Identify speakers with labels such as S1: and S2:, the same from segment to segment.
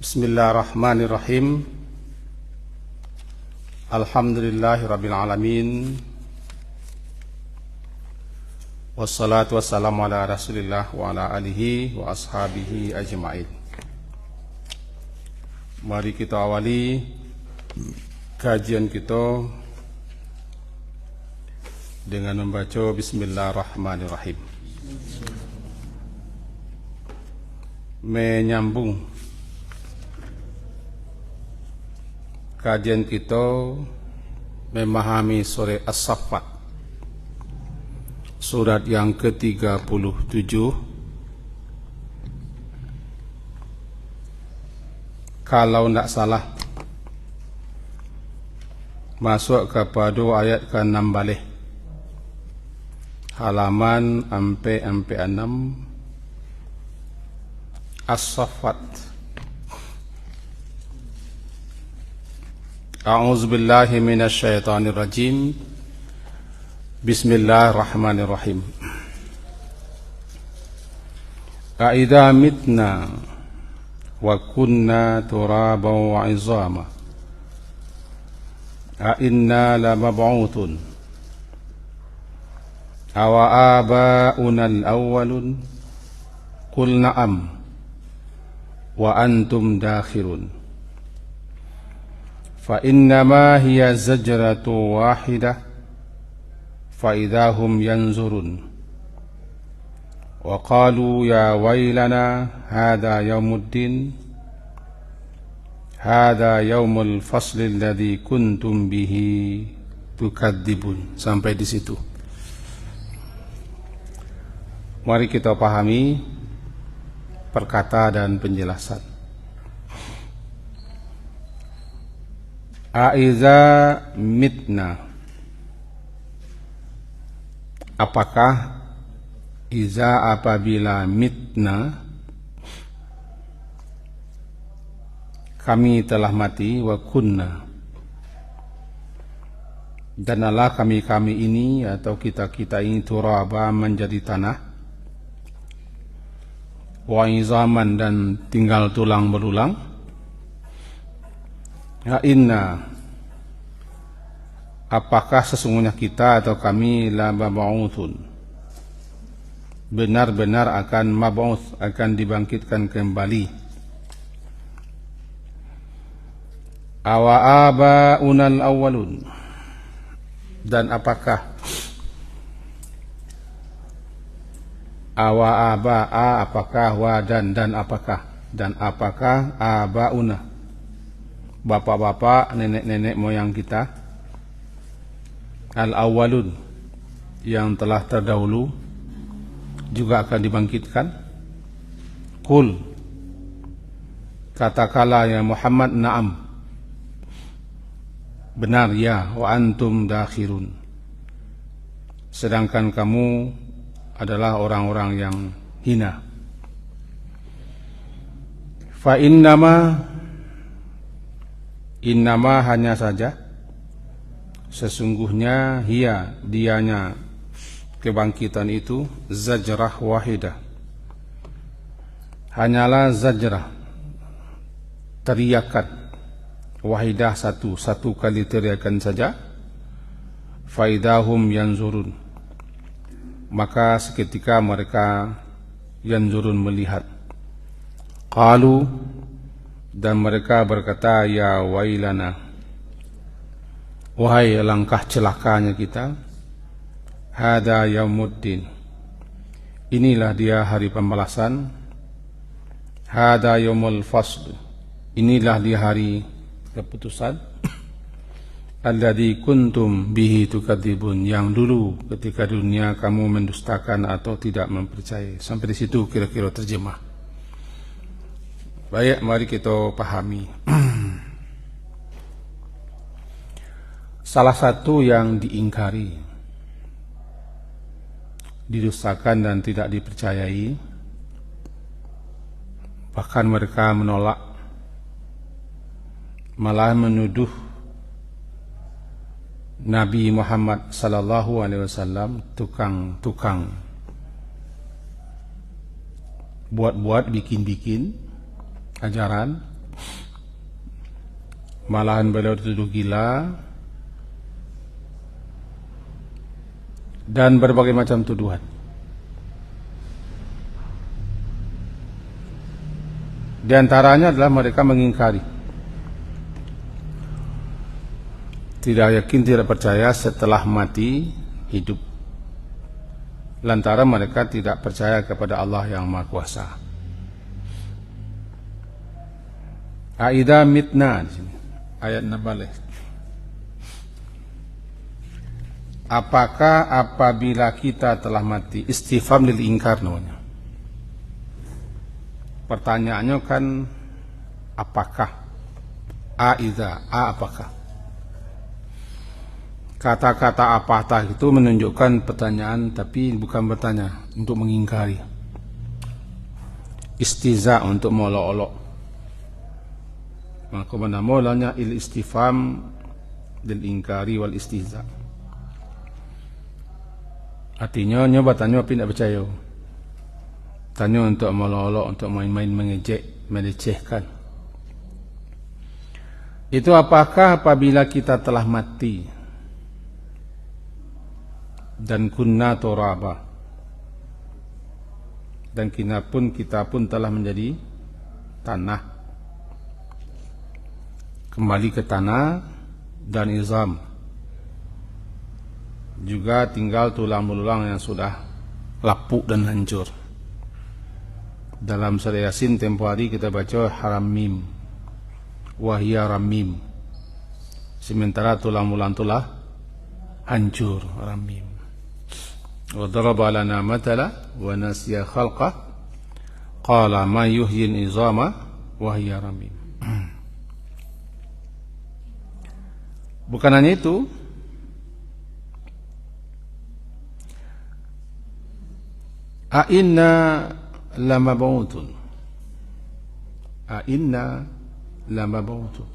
S1: Bismillahirrahmanirrahim. Alhamdulillahirabbil alamin. Wassalatu wassalamu ala Rasulillah wa ala alihi wa ashabihi ajma'in. Mari kita awali kajian kita dengan membaca Bismillahirrahmanirrahim. Menyambung kajian kita memahami surah As-Saffat, surat yang ke-37. Kalau tidak salah, masuk kepada ayat ke-6 balik, halaman 6 As-Saffat. A'udzu billahi minasy syaithanir rajim. Bismillahirrahmanirrahim. A'idza mitna wa kunna turaban wa 'izama a inna lamab'utsun aw aba'una al-awwalun qul na'am wa antum dakhirun. فإنما هي زجرة واحدة فإذا هم ينظرون وقالوا يا ويلنا هذا يوم الدين هذا يوم الفصل الذي كنتم به تكذبون. Sampai di situ. Mari kita pahami perkata dan penjelasan. Aiza mitna, apakah iza apabila mitna kami telah mati, wa kunna dan Allah kami ini atau kita ini turaba menjadi tanah, wa izaman dan tinggal tulang belulang. Ya inna, apakah sesungguhnya kita atau kami la mab'utsun, benar-benar akan mab'uts, akan dibangkitkan kembali. Awa aba'unal awwalun, dan apakah awa aba'a, apakah wa dan apakah aba'una, bapak-bapak, nenek-nenek moyang kita, al-awwalun, yang telah terdahulu, juga akan dibangkitkan. Qul, katakanlah ya Muhammad, na'am, benar ya, wa antum dakhirun, sedangkan kamu adalah orang-orang yang hina. Fa innama hanya saja, sesungguhnya dianya kebangkitan itu, zajrah wahidah, hanyalah zajrah, teriakan, wahidah, satu kali teriakan saja. Faidahum yanzurun, maka seketika mereka yanzurun, melihat. Qalu, dan mereka berkata, ya wailana, wahai langkah celakanya kita, hada yaumuddin, inilah dia hari pembalasan, hada yaumul fasl, inilah dia hari keputusan, alladzi kuntum bihi tukadzibun, yang dulu ketika dunia kamu mendustakan atau tidak mempercayai. Sampai di situ kira-kira terjemah. Baik, mari kita pahami. Salah satu yang diingkari, didustakan dan tidak dipercayai, bahkan mereka menolak, malah menuduh Nabi Muhammad sallallahu alaihi wasallam tukang buat-buat, bikin-bikin ajaran, Malahan beliau dituduh gila dan berbagai macam tuduhan. Di antaranya adalah mereka mengingkari, tidak yakin, tidak percaya setelah mati hidup, lantaran mereka tidak percaya kepada Allah yang Maha Kuasa. Aida mitna, di sini ayat Nabalih. Apakah apabila kita telah mati? Istifham lil ingkar namanya. Pertanyaannya kan apakah? Aida, apakah? Kata-kata apakah itu menunjukkan pertanyaan, tapi bukan bertanya, untuk mengingkari. Istiza, untuk molok-olok. Maka mana mulanya il istifham lil ingkari wal istiza. Artinya nyoba tanya tapi tidak percaya. Tanya untuk molok-olok, untuk main-main, mengejek, melecehkan. Itu apakah apabila kita telah mati dan kunna turaba, dan kita pun telah menjadi tanah, kembali ke tanah dan izam, juga tinggal tulang belulang yang sudah lapuk dan hancur. Dalam surah Yasin tempo hari kita baca haramim, wahia ramim, sementara tulang belulang telah hancur, ramim. Wa daraba lana matala wa nasiya khalqah qala ma yuhyin izama wahia ramim. Bukan hanya itu, a'inna lamab'utun, a'inna lamab'utun,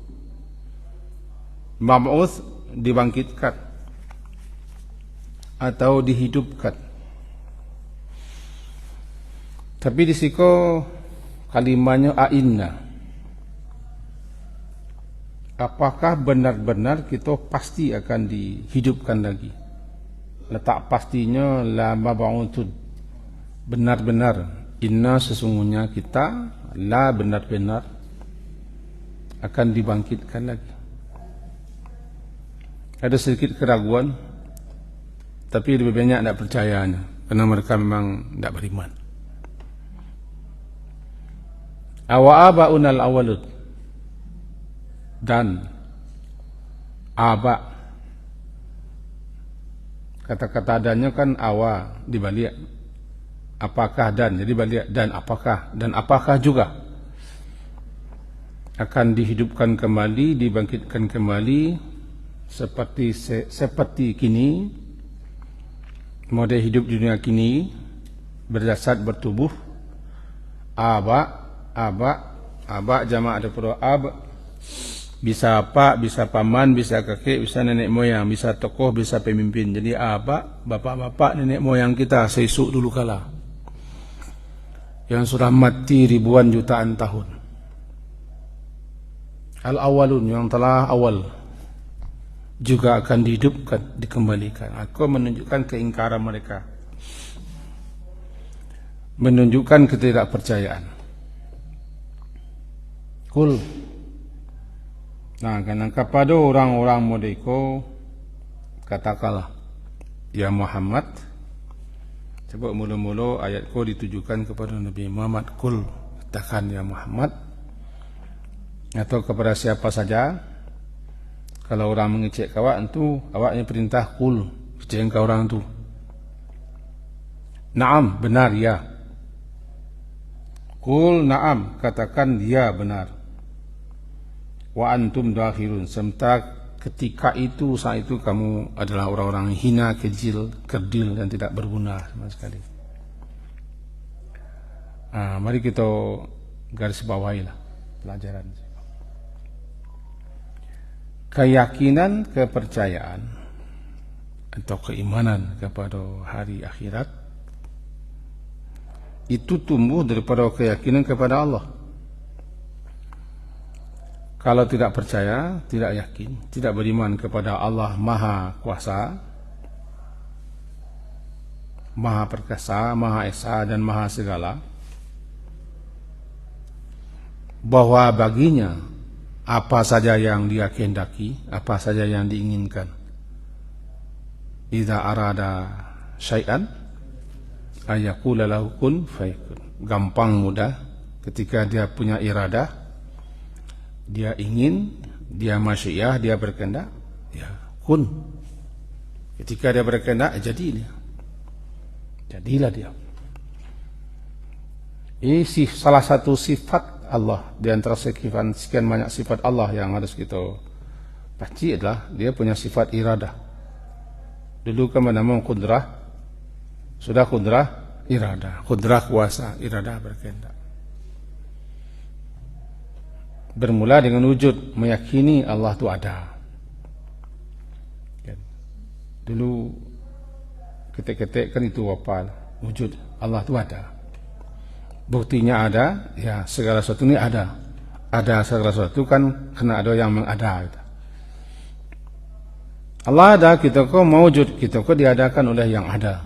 S1: mab'uth dibangkitkan atau dihidupkan. Tapi di siko kalimatnya a'inna. Apakah benar-benar kita pasti akan dihidupkan lagi? Letak pastinya la mab'utun, benar-benar. Inna, sesungguhnya kita, la, benar-benar akan dibangkitkan lagi. Ada sedikit keraguan, tapi lebih banyak tidak percayanya, karena mereka memang tidak beriman. Awa aba'unal awalud, dan aba, kata-kata dannya kan awa dibalik apakah, dan jadi balik dan apakah juga akan dihidupkan kembali, dibangkitkan kembali seperti kini, model hidup di dunia kini, berjasad, bertubuh. Aba jamak daripada ab, bisa apa, bisa paman, bisa kakek, bisa nenek moyang, bisa tokoh, bisa pemimpin. Jadi aba, bapak-bapak, nenek moyang kita seisuk dulu kala, yang sudah mati ribuan jutaan tahun. Al-awwalun, yang telah awal, juga akan dihidupkan, dikembalikan. Aku menunjukkan keingkaran mereka, menunjukkan ketidakpercayaan. Kul, nah, karena kepada orang-orang modeko katakanlah, ya Muhammad. Coba mula-mula ayat ko ditujukan kepada Nabi Muhammad. Kul, katakan ya Muhammad, atau kepada siapa saja. Kalau orang mengecek awak itu, awaknya perintah kul, kecek ke orang itu. Naam, benar ya. Kul naam, katakan ya benar. Wa antum dakhirun, sementara ketika itu, saat itu kamu adalah orang-orang hina, kecil, kerdil, dan tidak berguna sama sekali. Mari kita garis bawahi lah pelajaran. Keyakinan, kepercayaan atau keimanan kepada hari akhirat itu tumbuh daripada keyakinan kepada Allah. Kalau tidak percaya, tidak yakin, tidak beriman kepada Allah Maha Kuasa, Maha Perkasa, Maha Esa, dan Maha Segala, bahwa baginya apa saja yang dia kehendaki, apa saja yang diinginkan, idza arada syai'an ayaqula lahu kun fayakun. Gampang mudah ketika dia punya iradah, dia ingin, dia masyiah, dia berkehendak, ya kun. Ketika dia berkehendak, jadilah dia. Ini salah satu sifat Allah di antara sekian banyak sifat Allah yang harus kita pasti adalah dia punya sifat iradah. Dulu kan nama kudrah, sudah kudrah iradah, kudrah kuasa, iradah berkehendak. Bermula dengan wujud, meyakini Allah itu ada. Dulu ketik-ketik kan itu wafal, wujud Allah itu ada. Buktinya ada, ya segala sesuatu ini ada. Ada segala sesuatu kan kena ada yang mengada. Allah ada, kita kok mewujud, kita kok diadakan oleh yang ada.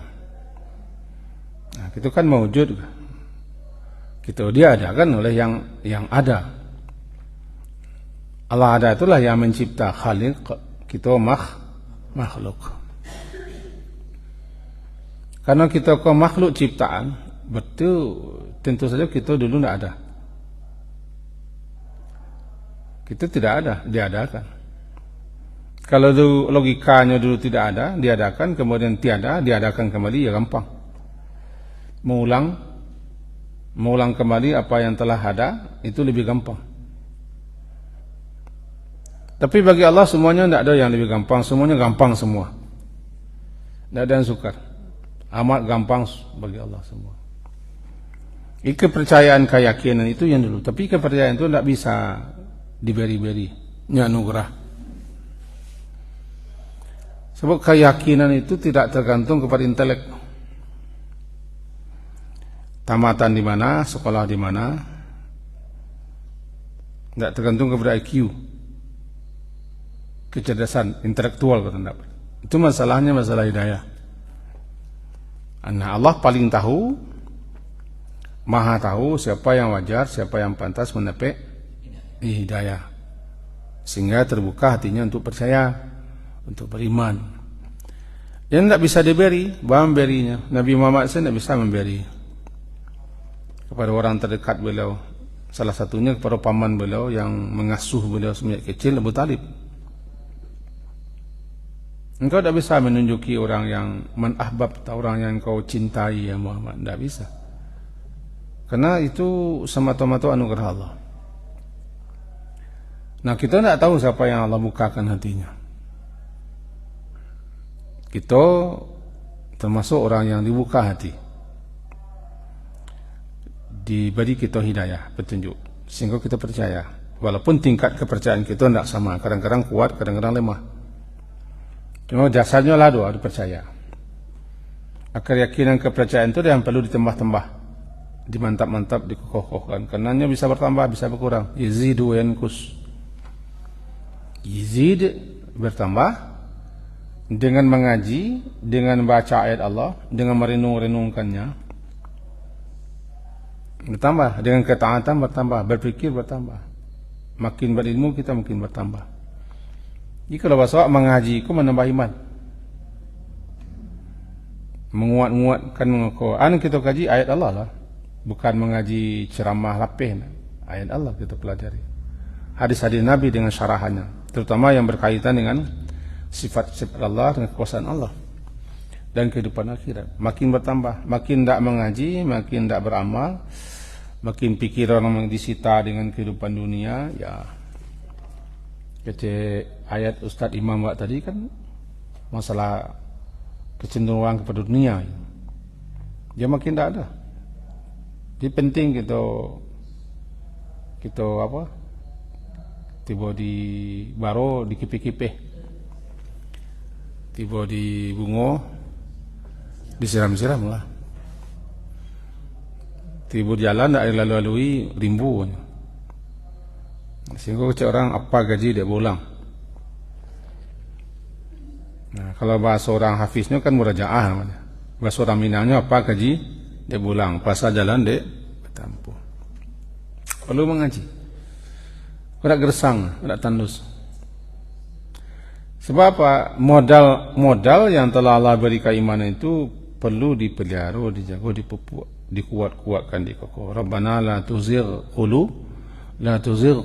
S1: Nah, kita kan mewujud, kita diadakan oleh yang ada. Allah ada itulah yang mencipta, khaliq, kita makhluk. Karena kita kok makhluk ciptaan, betul, tentu saja kita dulu tidak ada. Kita tidak ada, diadakan. Kalau dulu logikanya dulu tidak ada, diadakan, kemudian tiada, diadakan kembali, ya gampang. Mengulang kembali apa yang telah ada, itu lebih gampang. Tapi bagi Allah semuanya tidak ada yang lebih gampang, semuanya gampang semua. Tidak ada yang sukar. Amat gampang bagi Allah semua. Kepercayaan, keyakinan itu yang dulu. Tapi kepercayaan itu tidak bisa diberi-beri, anugerah. Sebab keyakinan itu tidak tergantung kepada intelek. Tamatan di mana, sekolah di mana, tidak tergantung kepada IQ, kecerdasan intelektual kata tidak. Itu masalahnya masalah hidayah. Nah, Allah paling tahu, Maha tahu siapa yang wajar, siapa yang pantas mendapat hidayah, sehingga terbuka hatinya untuk percaya, untuk beriman. Yang tidak bisa diberi, memberinya. Nabi Muhammad SAW tidak bisa memberi kepada orang terdekat beliau. Salah satunya kepada paman beliau yang mengasuh beliau sejak kecil, Abu Talib. Engkau tidak bisa menunjuki orang yang menahbab, orang yang kau cintai ya Muhammad, tidak bisa. Karena itu semata-mata anugerah Allah. Nah, kita tidak tahu siapa yang Allah bukakan hatinya. Kita termasuk orang yang dibuka hati, diberi kita hidayah, petunjuk, sehingga kita percaya. Walaupun tingkat kepercayaan kita tidak sama, kadang-kadang kuat, kadang-kadang lemah. Cuma dasarnya lah doa, percaya. Keyakinan kepercayaan itu yang perlu ditambah-tambah, dimantap-mantap, dikokohkan. Karenanya bisa bertambah, bisa berkurang. Yazidu wa yankus. Yazid bertambah dengan mengaji, dengan baca ayat Allah, dengan merenung-renungkannya. Bertambah dengan ketaatan, bertambah berpikir, bertambah. Makin berilmu kita makin bertambah. Jika kalau bahasa mengaji, kau menambah iman, menguat-nguatkan Quran. Kita kaji ayat Allah lah, bukan mengaji ceramah lapeh. Ayat Allah kita pelajari, hadis-hadis Nabi dengan syarahannya, terutama yang berkaitan dengan sifat-sifat Allah, dengan kekuasaan Allah dan kehidupan akhirat. Makin bertambah, makin tidak mengaji, makin tidak beramal, makin pikiran orang disita dengan kehidupan dunia. Ya, kece ayat Ustaz Imam Wak tadi kan masalah kecenderungan kepada dunia, dia makin tidak ada. Jadi penting kita apa, tiba di baro dikipih-kipih, tiba di bungo disiram-siram lah, tiba jalan tidak lalu-lalui rimbu. Sehingga cek orang apa gaji dia pulang. Nah, kalau bahasa orang hafiznya kan murajaah namanya. Bahasa orang Minangnya apa gaji dia pulang. Pasal jalan dia bertampuh. Perlu mengaji. Tidak gersang, tidak tandus. Sebab apa? Modal yang telah Allah beri keimanan itu perlu dipelihara, dijaga, dipupuk, dikuat-kuatkan, dikokoh. Rabbana la tuzigh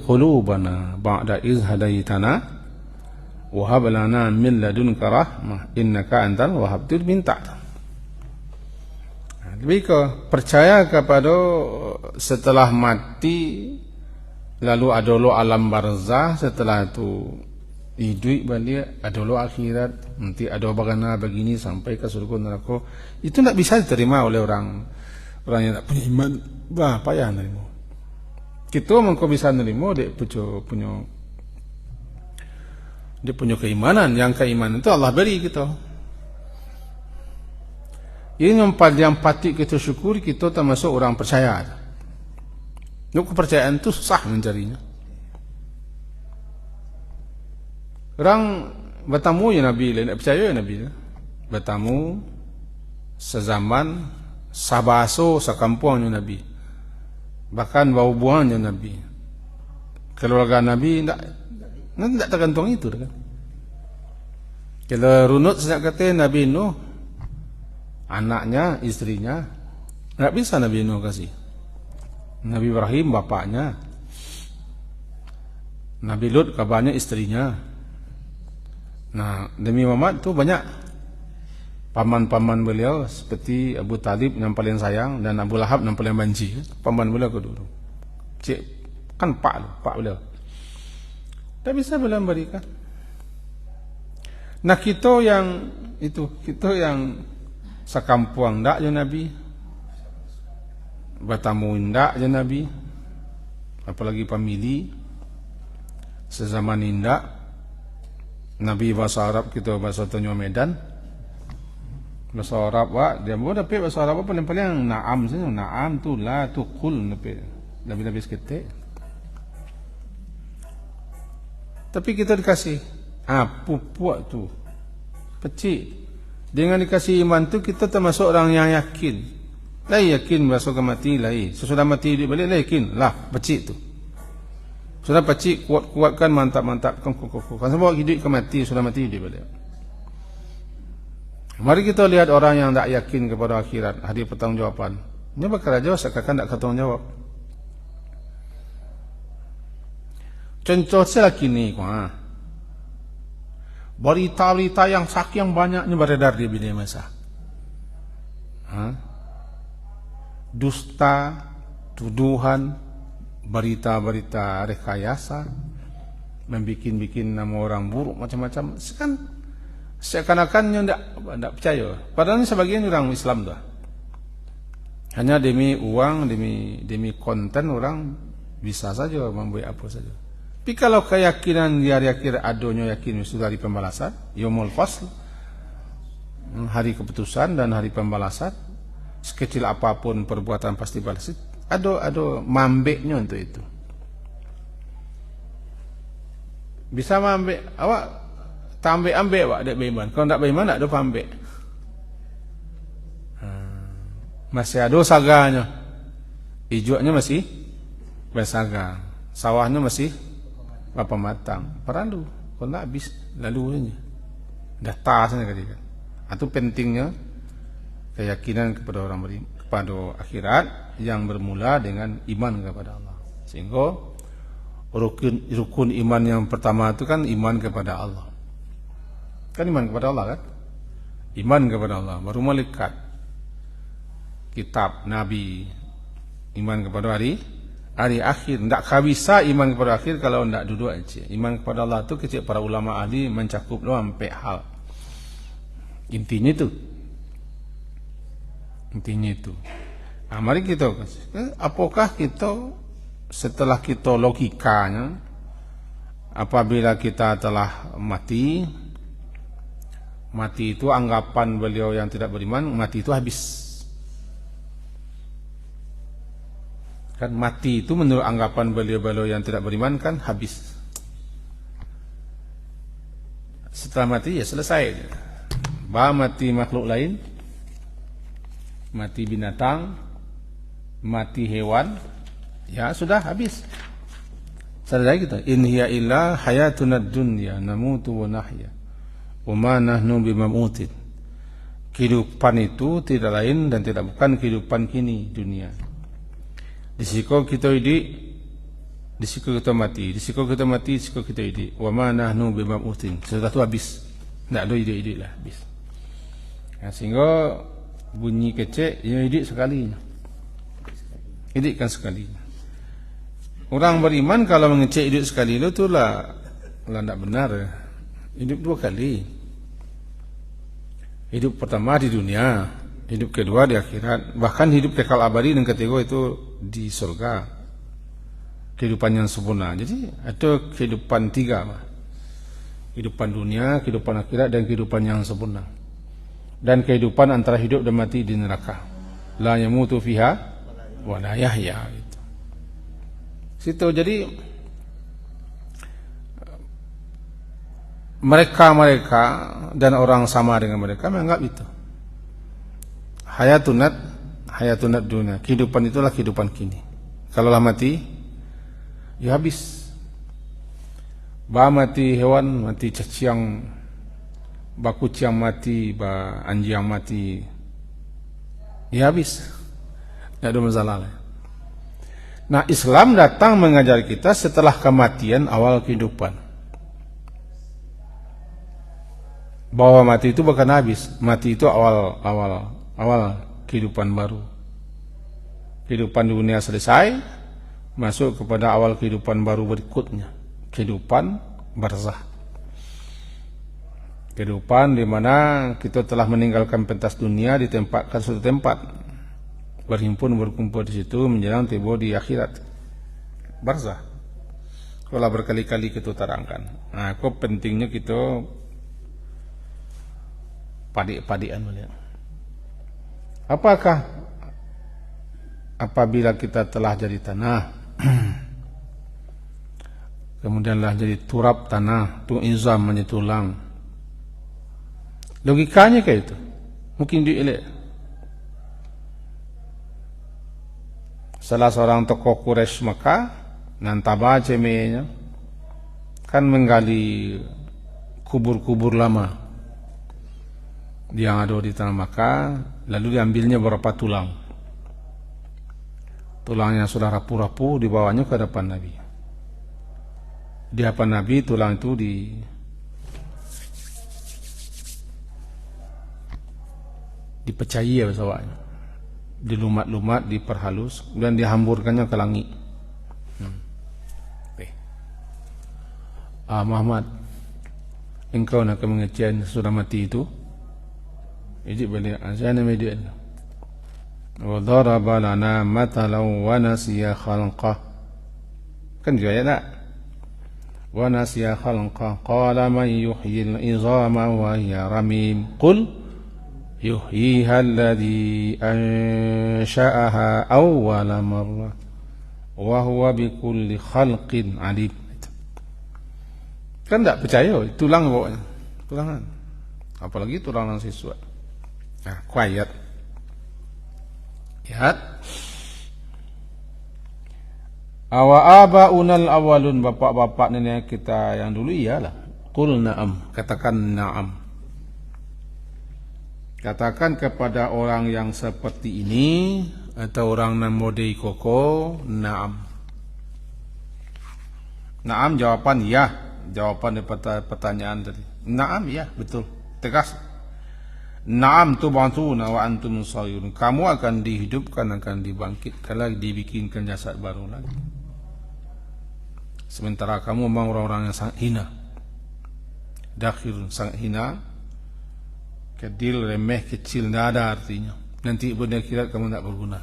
S1: qulubana ba'da iz hadaitana wa hab lana min ladunka rahmah innaka antal wahhab. Itu minta. Lebih ke percaya kepada setelah mati lalu ada alam barzah, setelah itu hidup balik, ada akhirat, nanti ada bagaimana begini sampai ke surga neraka. Itu tidak bisa diterima oleh orang yang tak punya iman. Bah, payah nerima. Kita mengko bisa nerima dia punya keimanan. Yang keimanan itu Allah beri kita. Ini yang patut kita syukuri, kita termasuk orang percaya. Kepercayaan itu susah mencarinya. Orang bertamu ya Nabi, tidak percaya ya Nabi. Bertamu sezaman, sabaso, sekampung ya Nabi. Bahkan bau buang ya Nabi. Keluarga Nabi tidak tergantung itu. Kan? Kalau runut sejak kata Nabi Nuh, anaknya, istrinya, tidak bisa Nabi Nuh kasih. Nabi Ibrahim bapaknya, Nabi Lut kabarnya istrinya. Nah, demi Muhammad tu banyak paman-paman beliau seperti Abu Talib yang paling sayang dan Abu Lahab yang paling benci. Paman beliau ke dulu. Cik, kan pak beliau. Tak bisa beliau berikan. Nah, kita yang sekampung ndak je Nabi. Bertamu ndak je Nabi. Apalagi famili sezaman ndak. Nabi bahasa Arab, kita bahasa Tanjung Medan. Bahasa Arab dia mau dapat bahasa Arab apa paling naam saja. Naam tu la tu qul dapat. Lebih sikit. Tapi kita dikasih pupuk tu. Pecik. Dengan dikasih iman tu kita termasuk orang yang yakin. Lah yakin masuk ke mati lah. Sesudah mati dia balik lah yakin. Lah pecik tu. Sudah pacik, kuatkan, mantap-mantapkan, kan semua hidup ke mati, sudah mati dia balik. Mari kita lihat orang yang tak yakin kepada akhirat, hari pertanggungjawaban. Ini bakal jawab, seakan tak bertanggungjawab. Contoh saya kini, berita-berita yang saking banyaknya beredar di media massa. Dusta, tuduhan, berita-berita rekayasa, membikin nama orang buruk macam-macam. Seakan-akannya tidak percaya. Padahal sebagian orang Islam tu. Hanya demi uang, demi konten orang bisa saja membuat apa saja. Tapi kalau keyakinan di hari akhir adanya yakin sudah hari pembalasan, yaumul fasl, hari keputusan dan hari pembalasan, sekecil apapun perbuatan pasti balas. Ada mambeknya untuk itu. Bisa mambek, awak tak ambek awak tak beriman. Kalau tak beriman tak ada pambek. Masih ada saganya. Hijaunya masih bersaga. Sawahnya masih apa matang. Perlu. Kalau tak habis lalu saja. Dah tas saja kata. Itu pentingnya keyakinan kepada orang beriman, kepada akhirat yang bermula dengan iman kepada Allah. Sehingga rukun iman yang pertama itu kan iman kepada Allah. Kan iman kepada Allah kan? Iman kepada Allah, baru malaikat, kitab, nabi, iman kepada hari akhir. Tak bisa iman kepada akhir kalau tak duduk aja. Iman kepada Allah itu kecil para ulama ahli mencakup sampai hal. Intinya itu. Mari kita, apakah kita setelah kita logikanya, apabila kita telah mati itu anggapan beliau yang tidak beriman, mati itu habis. Kan mati itu menurut anggapan beliau-beliau yang tidak beriman kan habis. Setelah mati ya selesai. Mati makhluk lain, mati binatang, mati hewan, ya sudah habis. Sadar kita, in hiya illa hayatuna dunya namutu wa nahya wa ma nahnu bimamutin. Kehidupan itu tidak lain dan tidak bukan kehidupan kini dunia. Di siko kita hidup, di siko kita mati, di siko kita mati, di siko kita hidup. Wa ma nahnu bimamutin. Sudah itu habis. Tidak ada hidup-hidup lah, habis. Ya, sehingga bunyi kecek, ya hidup sekali. Hidup kan sekali. Orang beriman kalau mengecek hidup sekali itu lah tidak benar. Hidup dua kali. Hidup pertama di dunia, hidup kedua di akhirat. Bahkan hidup kekal abadi dan ketiga itu di surga. Kehidupan yang sempurna. Jadi ada kehidupan tiga. Kehidupan dunia, kehidupan akhirat dan kehidupan yang sempurna. Dan kehidupan antara hidup dan mati di neraka. La yamutu fiha wa la yahya. Situ jadi mereka dan orang sama dengan mereka menganggap itu hayatunat dunia, kehidupan itulah kehidupan kini. Kalau lah mati ya habis. Mati hewan, mati caciang, kucing mati, anjing mati, ya habis. Tidak ada masalah. Nah, Islam datang mengajar kita setelah kematian awal kehidupan. Bahwa mati itu bukan habis, mati itu awal kehidupan baru. Kehidupan dunia selesai, masuk kepada awal kehidupan baru berikutnya, kehidupan barzah. Kehidupan di mana kita telah meninggalkan pentas dunia, ditempatkan suatu tempat, berkumpul di situ menjelang tiba di akhirat, barzah. Kalau berkali-kali kita terangkan. Nah, kok pentingnya kita padik-padikan melihat. Apakah apabila kita telah jadi tanah, kemudianlah jadi turab tanah, izam menjadi tulang. Logikanya kayak itu. Mungkin dielek. Salah seorang tokoh Quraisy Mekah, Nantaba cemenya, kan menggali kubur-kubur lama yang ada di tanah Mekah, lalu diambilnya beberapa tulang. Tulangnya sudah rapuh-rapuh, dibawanya ke depan Nabi. Di hadapan Nabi tulang itu dipecahi ya bahasanya, dilumat-lumat, diperhalus, dan dihamburkannya ke langit. Muhammad, engkau nak mengecen sudah mati itu? Ijib balik azana median. Wa daraba lana matalan wa nasiya khalqah. Kan juga ya nak? Wa nasiya khalqah. Qala man yuhyil izama wa hiya ramim. Qul yuhyiha alladhi ansha'aha awwala marrah wa huwa bikulli khalqin alim. Kan tak percaya, tulang bawanya, tulangan. Apalagi tulangan siswa. Nah, quiet. Lihat. Awa abaunal awalun, bapak-bapak nenek kita yang dulu iyalah. Qul na'am, katakan na'am. Katakan kepada orang yang seperti ini atau orang yang modei koko, na'am. Na'am jawaban ya, jawaban daripada pertanyaan tadi. Na'am ya, betul. Tegas. Na'am tub'atsuna wa antum musawwirun. Kamu akan dihidupkan, akan dibangkitkan lagi, dibikinkan jasad baru lagi. Sementara kamu memang orang-orang yang sangat hina. Dakhil sangat hina. Kecil, remeh, kecil, tidak ada artinya. Nanti pada akhirat kamu tidak berguna.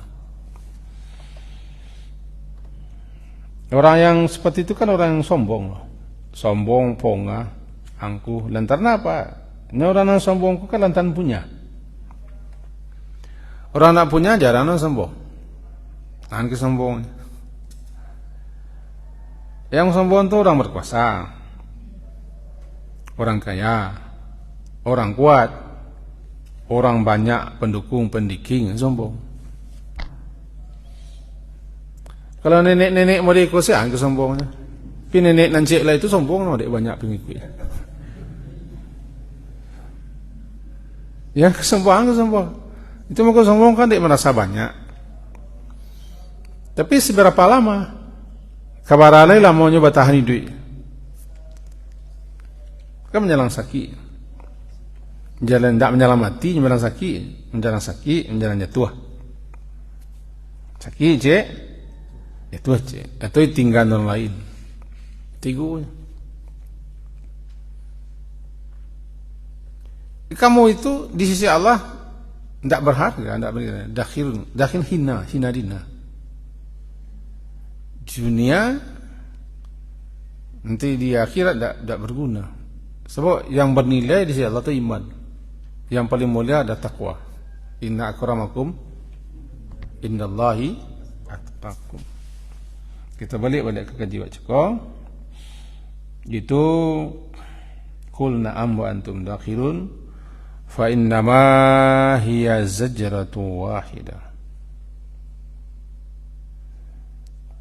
S1: Orang yang seperti itu kan orang yang sombong loh. Sombong, pongah, angkuh. Lantaran apa? Ini orang yang sombong kan lantaran punya. Orang nak punya jarang nak sombong. Tahan kesombongan. Yang sombong itu orang berkuasa, orang kaya, orang kuat, orang banyak pendukung pendiking, sombong. Kalau nenek-nenek mau diikut siang kesombongnya. Tapi nenek nancik lah itu sombong, ada banyak pengikut. Ya kesombongan. Itu mau kesombong kan dia merasa banyak. Tapi seberapa lama? Kabar alai lah mau nyoba tahan hidup. Kan menjalan sakit. Jalan tidak menjalan mati, menjalan sakit, menjalan jatuh. Sakit cek, jatuh cek, atau tinggal orang lain. Tiga. Kamu itu di sisi Allah tidak berharga, tidak berharga. Dakhil hina dina. Dunia nanti di akhirat tidak berguna. Sebab yang bernilai di sisi Allah itu iman. Yang paling mulia adalah takwa. Inna akramakum indallahi atqakum. Kita balik ke kaji Wak Cekong. Itu qul na'am wa antum dakhirun fa innama hiya zajratu wahidah.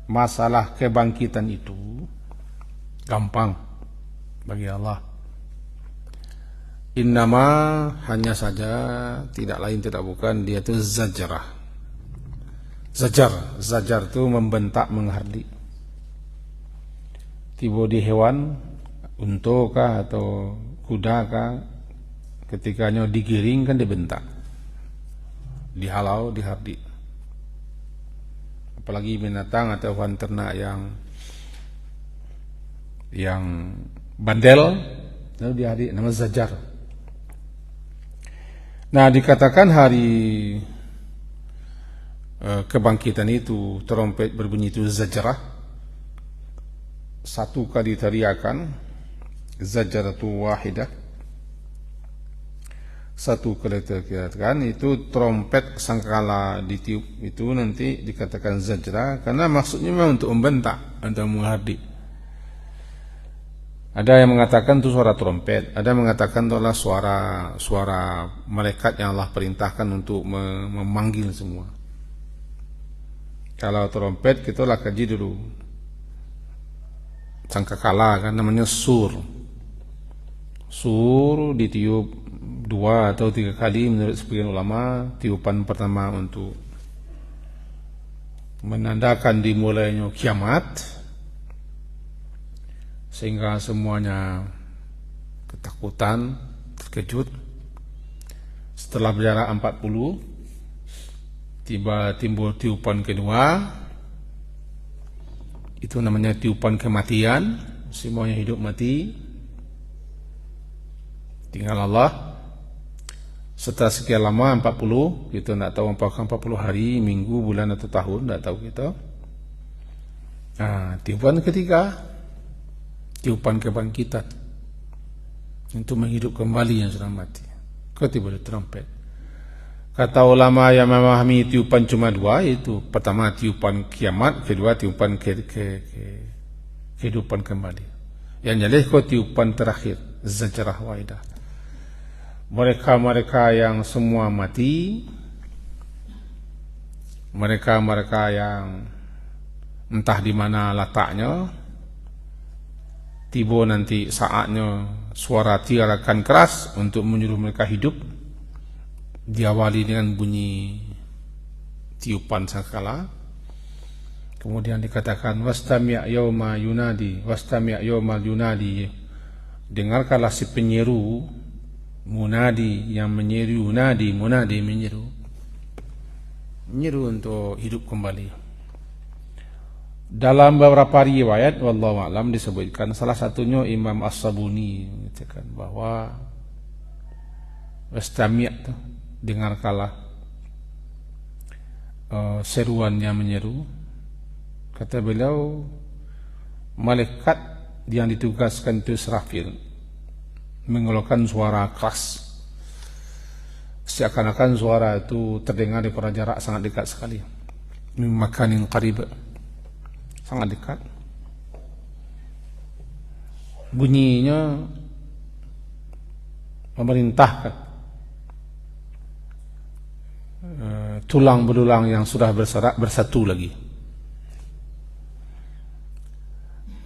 S1: Masalah kebangkitan itu gampang bagi Allah. Innama hanya saja, tidak lain tidak bukan, dia itu zajrah. Zajar itu membentak, menghardik. Tiba di hewan, unta kah atau kuda kah, ketikanya digiring kan dibentak, dihalau, dihardik. Apalagi binatang atau hewan ternak yang bandel, lalu dihardik, nama zajar. Nah, dikatakan hari kebangkitan itu trompet berbunyi itu zajarah. Satu kali teriakan, zajaratu wahidah. Satu kali teriakan itu trompet sangkala ditiup itu nanti dikatakan zajrah, karena maksudnya memang untuk membentak, untuk menghardik. Ada yang mengatakan itu suara trompet, ada yang mengatakan itu adalah suara malaikat yang Allah perintahkan untuk memanggil semua. Kalau trompet kita lah kaji dulu. Sangkakala kan namanya sur ditiup 2 atau 3 kali menurut sebagian ulama. Tiupan pertama untuk menandakan dimulainya kiamat, sehingga semuanya ketakutan, terkejut. Setelah berjarak 40 timbul tiupan kedua. Itu namanya tiupan kematian. Semuanya hidup mati, tinggal Allah. Setelah sekian lama 40, kita tidak tahu apakah 40 hari, minggu, bulan atau tahun, tidak tahu kita. Nah, tiupan ketiga, tiupan kebangkitan untuk menghidup kembali yang sudah mati. Ketiba trompet. Kata ulama yang memahami tiupan cuma 2, yaitu pertama tiupan kiamat, kedua tiupan kehidupan kembali. Yang jelas tiupan terakhir, zajrah wahidah. Mereka yang semua mati, mereka yang entah di mana letaknya, tiba nanti saatnya suara tiarakan keras untuk menyuruh mereka hidup. Diawali dengan bunyi tiupan sangkala. Kemudian dikatakan wastami' yauma yunadi, dengarkanlah si penyeru, munadi yang menyeru, munadi menyeru untuk hidup kembali. Dalam beberapa riwayat wallahu a'lam disebutkan, salah satunya Imam As-Sabuni mengatakan bahwa wastami' itu dengarkanlah seruannya menyeru. Kata beliau, malaikat yang ditugaskan itu Israfil mengeluarkan suara keras, seakan-akan suara itu terdengar di jarak sangat dekat sekali, min makanin qarib, sangat dekat. bunyinya memerintahkan tulang belulang yang sudah berserak bersatu lagi.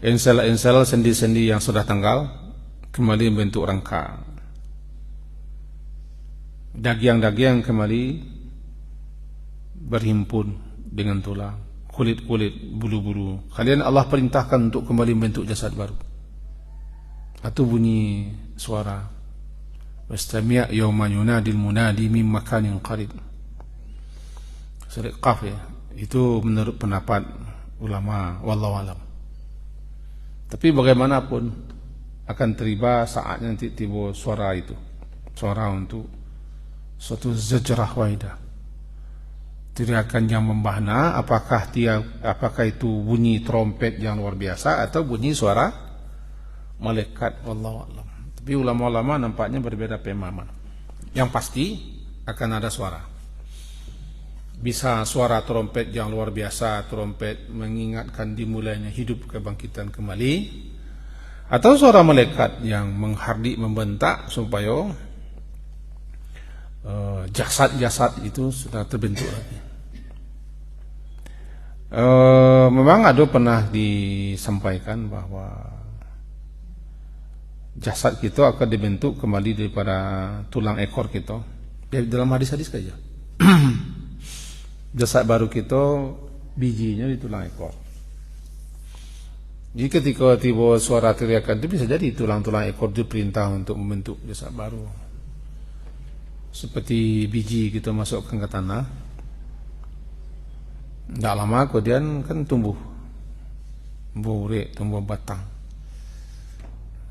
S1: Ensel-ensel sendi-sendi yang sudah tanggal kembali membentuk rangka. Daging-daging kembali berhimpun dengan tulang, kulit-kulit, bulu-bulu. Kalian Allah perintahkan untuk kembali membentuk jasad baru. Atau bunyi suara, wastami' yawma yunadil munadi min makanin qarib. Surat Qaf ya. Itu menurut pendapat ulama, wallahu alam. Tapi bagaimanapun akan tiba saatnya nanti tiba suara itu, suara untuk suatu zajrah waidah, teriakan yang membahana. Apakah itu bunyi trompet yang luar biasa atau bunyi suara malaikat, wallahu alam. Tapi ulama-ulama nampaknya berbeda pemahaman. Yang pasti akan ada suara. Bisa suara trompet yang luar biasa, trompet mengingatkan dimulainya hidup kebangkitan kembali, atau suara malaikat yang menghardik membentak supaya jasad-jasad itu sudah terbentuk lagi. Memang ada pernah disampaikan bahwa jasad kita akan dibentuk kembali daripada tulang ekor kita. Dalam hadis-hadis saja. Jasad baru kita bijinya di tulang ekor. Jadi ketika tiba suara teriakan itu bisa jadi tulang-tulang ekor itu perintah untuk membentuk jasad baru. Seperti biji kita masukkan ke tanah, tidak lama kemudian kan tumbuh urek, tumbuh batang,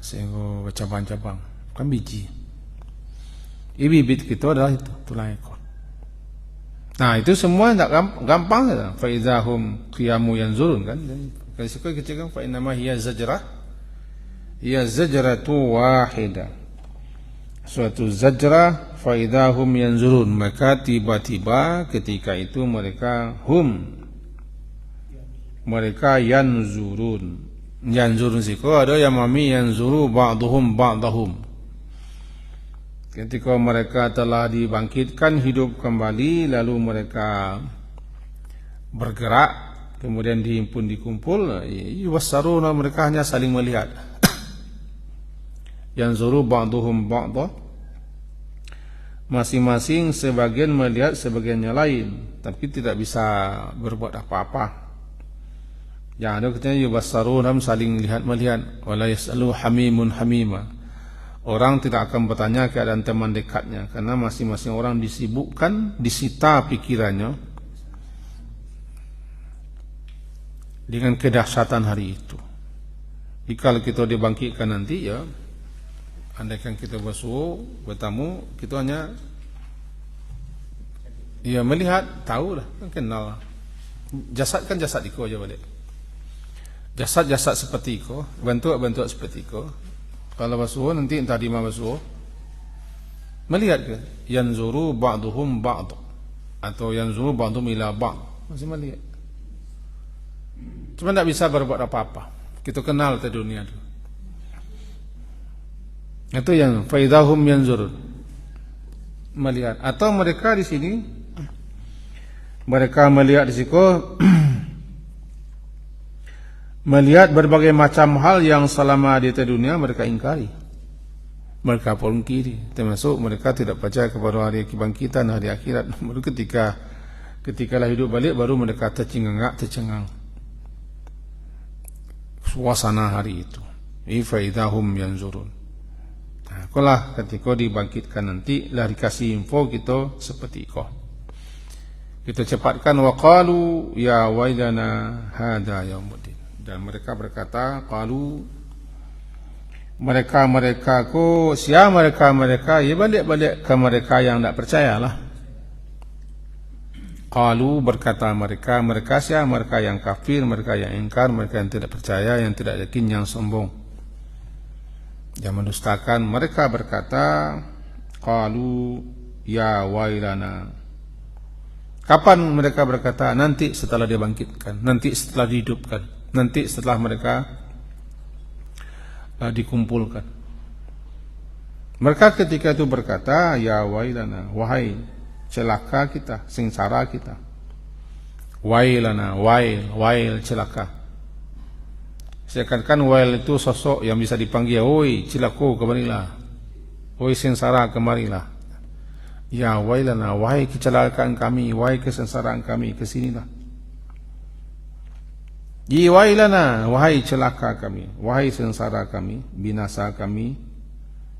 S1: sehingga bercabang-cabang, kan biji. Bibit kita adalah itu tulang ekor. Nah itu semua tidak gampang ya. Faizahum qiyamu yanzurun kan. Kalau suka kita kan fa innama hiya zajrah, hiya zajratu wahidah. Suatu zajrah faidahum yanzurun, maka tiba-tiba ketika itu mereka yanzurun siko ada yang mami yanzuru ba'duhum ba'dahum. Ketika mereka telah dibangkitkan hidup kembali, lalu mereka bergerak, kemudian dihimpun dikumpul, yuwassaruna, mereka hanya saling melihat. Yanzuru ba'duhum ba'dah, masing-masing sebagian melihat sebagiannya lain, tapi tidak bisa berbuat apa-apa. Yang ada katanya yuwassaruna, saling melihat, wala yas'alu hamimun hamima. Orang tidak akan bertanya keadaan teman dekatnya, karena masing-masing orang disibukkan, disita pikirannya dengan kedahsyatan hari itu. Jika kita dibangkitkan nanti ya, andaikan kita bertamu, kita hanya ya melihat, tahu lah, kan kenal. Jasad kan jasad iko aja balik. Jasad-jasad seperti iko, bentuk-bentuk seperti iko. Kalau basuh nanti entah di mana basuh, melihat ke yanzuru ba'duhum ba'd atau yanzuru ba'dhum ila ba'd, masih melihat. Cuma tidak bisa berbuat apa-apa. Kita kenal ke dunia itu. Itu yang faidahum yanzurun, melihat. Atau mereka di sini, mereka melihat di situ melihat berbagai macam hal yang selama di dunia mereka ingkari, mereka pungkiri, termasuk mereka tidak percaya kepada hari kebangkitan, hari akhirat. Baru ketika lah hidup balik, baru mereka tercengang suasana hari itu. Faidahum yanzurun. Nah, kalau ketika dibangkitkan nanti, lah dikasih info kita seperti itu. Kita cepatkan, waqalu ya wailana hada yaumuddin. Dan mereka berkata, qalu, mereka ya balik ke mereka yang tidak percayalah. Qalu, berkata mereka siapa? Mereka yang kafir, mereka yang ingkar, mereka yang tidak percaya, yang tidak yakin, yang sombong, yang mendustakan. Mereka berkata, qalu ya wailana. Kapan mereka berkata? Nanti setelah dia bangkitkan, nanti setelah dihidupkan, nanti setelah mereka dikumpulkan. Mereka ketika itu berkata, ya wailana, wahai celaka kita, sengsara kita. Wailana, wail celaka. Seakan-akan wail itu sosok yang bisa dipanggil, oi celaka kemarilah, oi sengsara kemarilah. Ya wailana, wahai kecelakaan kami, wahai kesengsaraan kami, kesinilah. Yi wailana, wahai celaka kami, wahai sengsara kami, binasa kami.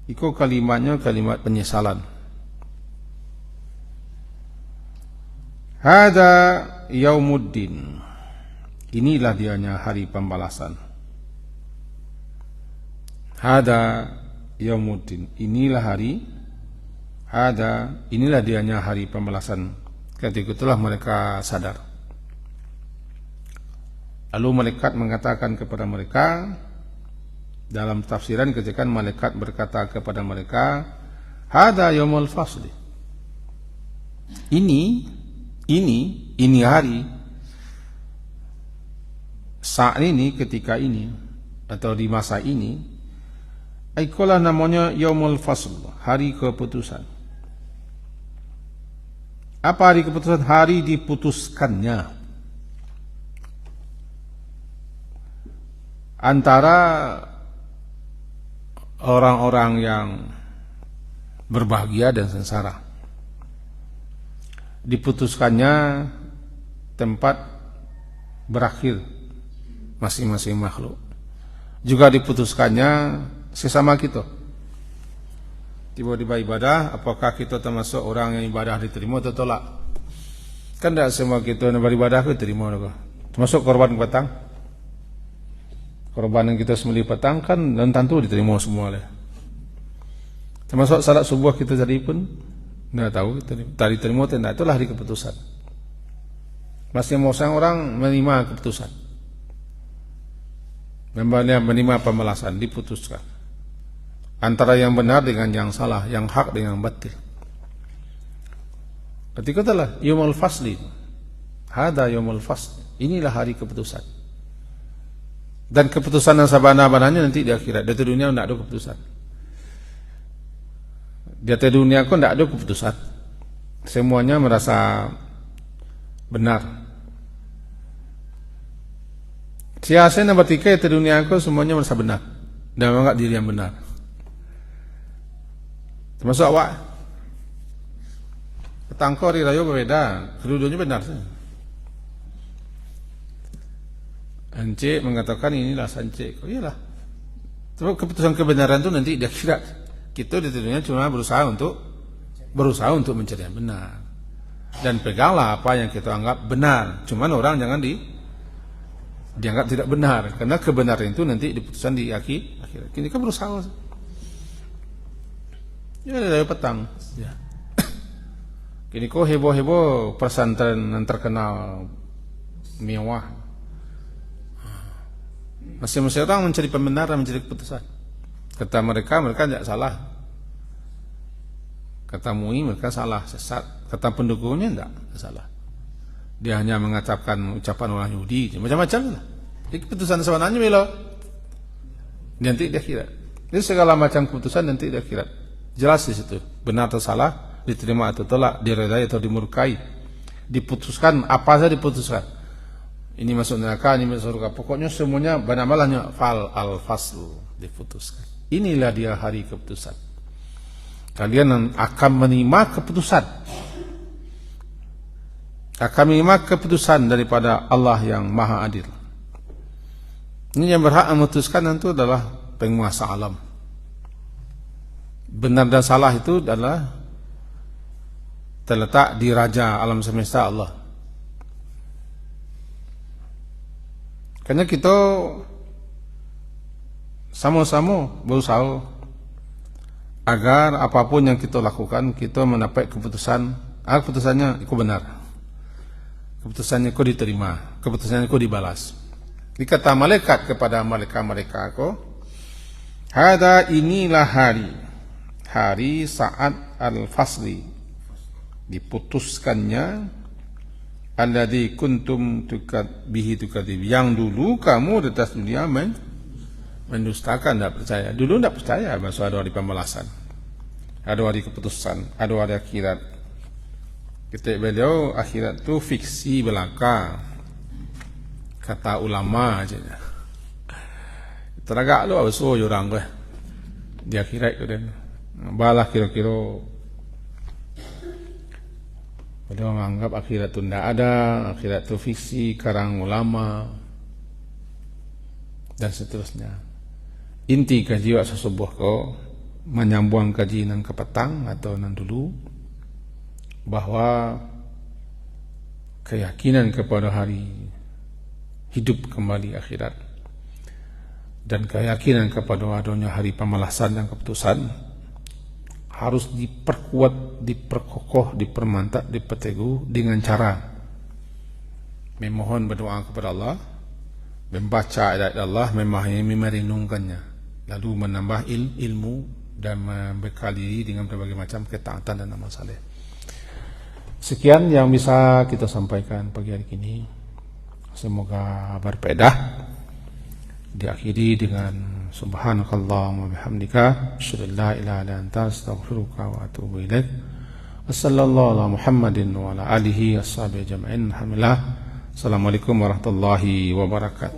S1: Itu kalimatnya kalimat penyesalan. Hada yaumuddin. Inilah dianya hari pembalasan. Hada yaumuddin. Inilah hari. Inilah dianya hari pembalasan. Ketika itulah mereka sadar. Lalu malaikat mengatakan kepada mereka, dalam tafsiran ketika malaikat berkata kepada mereka, hada yaumul fasli. Ini hari, saat ini, ketika ini, atau di masa ini, itulah namanya yaumul fasl, hari keputusan. Apa hari keputusan? Hari diputuskannya antara orang-orang yang berbahagia dan sengsara. Diputuskannya tempat berakhir masing-masing makhluk. Juga diputuskannya sesama kita. Tiba-tiba ibadah, apakah kita termasuk orang yang ibadah diterima atau tolak? Kan tidak semua kita yang beribadah diterima. Termasuk korban petang. Korban yang kita sembelih petang kan dan tentu diterima semua oleh. Termasuk salat subuh kita tadi pun tidak tahu tadi terima atau tidak, itulah hari keputusan. Masing-masing orang menerima keputusan, menerima pembalasan, diputuskan antara yang benar dengan yang salah, yang hak dengan batil. Ketika itulah yaumul fasli. Hada yaumul fasli. Inilah hari keputusan. Dan keputusan yang sebenar-benarnya nanti di akhirat. Di dunia tidak ada keputusan. Di atas dunia pun tidak ada keputusan. Semuanya merasa benar. Siasanya bertiga di dunia aku semuanya merasa benar dan menganggap diri yang benar. Termasuk awak. Ketangkor di rayo berbeda, kedua-duanya benar. Encik mengatakan inilah sancik. Oh iyalah. Terus keputusan kebenaran itu nanti di akhirat. Kita di dunia cuma berusaha untuk mencari yang benar. Dan peganglah apa yang kita anggap benar. Cuman orang jangan dianggap tidak benar, karena kebenaran itu nanti diputuskan di akhirat. Kita kan berusaha. Ya dari petang. Ya. Kini kok heboh-heboh pesantren yang terkenal mewah. Masing-masing orang mencari pembenaran, mencari keputusan. Kata mereka tidak salah. Kata MUI mereka salah, sesat. Kata pendukungnya tidak salah. Dia hanya mengucapkan ucapan orang Yahudi, macam-macam lah. Jadi keputusan sebenarnya belo. Nanti di akhirat. Jadi segala macam keputusan nanti di akhirat. Jelas di situ, benar atau salah, diterima atau tolak, diredai atau dimurkai. Diputuskan apa saja diputuskan. Ini masuk neraka, ini masuk surga. Pokoknya semuanya benar-benarnya al-fasl, diputuskan. Inilah dia hari keputusan. Kalian akan menerima keputusan. Akan menerima keputusan daripada Allah yang Maha Adil. Ini yang berhak memutuskan itu adalah penguasa alam. Benar dan salah itu adalah terletak di Raja alam semesta Allah. Karena kita sama-sama berusaha agar apapun yang kita lakukan, kita mendapat keputusan, keputusannya itu benar. Keputusannya itu diterima, keputusannya itu dibalas. Dikata malaikat kepada mereka aku, hada inilah hari saat al-fasli, diputuskannya. Alladzi kuntum tukadzib, yang dulu kamu di atas dunia mendustakan, tidak percaya. Dulu tidak percaya bahwa ada hari pembalasan, ada hari keputusan, ada hari akhirat. Kata beliau, akhirat itu fiksi belaka, kata ulama aja. Teragak lu apa so orang gue di akhirat tu dan balah kira-kira beliau menganggap akhirat itu tidak ada, akhirat itu fiksi, karang ulama dan seterusnya. Inti kaji wak sesubuh kau menyambung kaji nang ke petang atau nang dulu, bahwa keyakinan kepada hari hidup kembali akhirat dan keyakinan kepada adanya hari pembalasan dan keputusan harus diperkuat, diperkokoh, dipermantap, diperteguh dengan cara memohon berdoa kepada Allah, membaca ayat Allah, memahami, merenungkannya, lalu menambah ilmu dan membekali diri dengan berbagai macam ketaatan dan amal saleh. Sekian yang bisa kita sampaikan pagi hari ini. Semoga berfaedah. Diakhiri dengan subhanakallahumma bihamdika asyhadu an la ilaha illa anta astaghfiruka wa atubu ilaik. Wassallallahu ala Muhammadin wa ala alihi washabihi ajma'in. Alhamdulillah. Assalamualaikum warahmatullahi wabarakatuh.